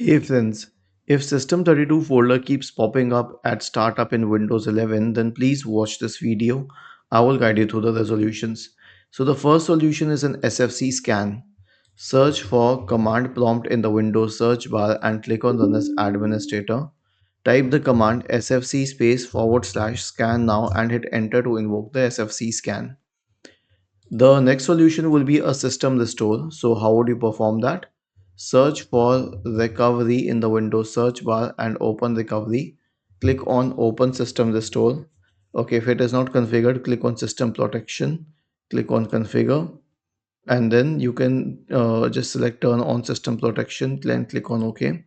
Hey friends, if System32 folder keeps popping up at startup in Windows 11, then please watch this video. I will guide you through the resolutions. So the first solution is an SFC scan. Search for command prompt in the Windows search bar and click on Run as administrator. Type the command sfc space forward slash scan now and hit enter to invoke the SFC scan. The next solution will be a system restore. So how would you perform that? Search for recovery in the Windows search bar and open recovery. Click on open system restore. Okay, if it is not configured, click on system protection. Click on configure and then you can just select turn on system protection then click on OK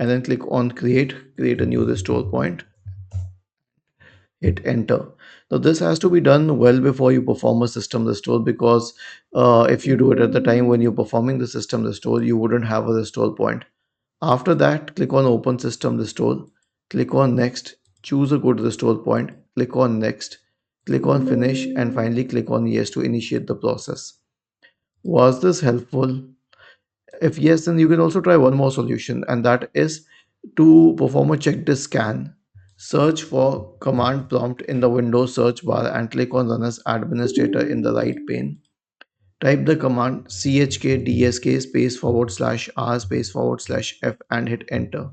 and then click on create a new restore point, hit enter. Now this has to be done well before you perform a system restore because if you do it at the time when you're performing the system restore, you wouldn't have a restore point. After that, click on open system restore, click on next, choose a good restore point, click on next, click on finish and finally click on yes to initiate the process. Was this helpful? If yes, then you can also try one more solution, and that is to perform a checkdisk scan. Search for command prompt in the Windows search bar and click on Run as administrator in the right pane. Type the command chkdsk space forward slash r space forward slash f and hit enter.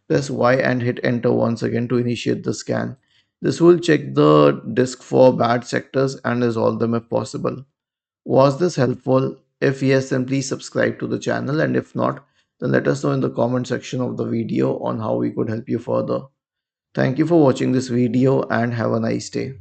Press Y and hit enter once again to initiate the scan. This will check the disk for bad sectors and resolve them if possible. Was this helpful? If yes, then please subscribe to the channel, and if not, then let us know in the comment section of the video on how we could help you further. Thank you for watching this video and have a nice day.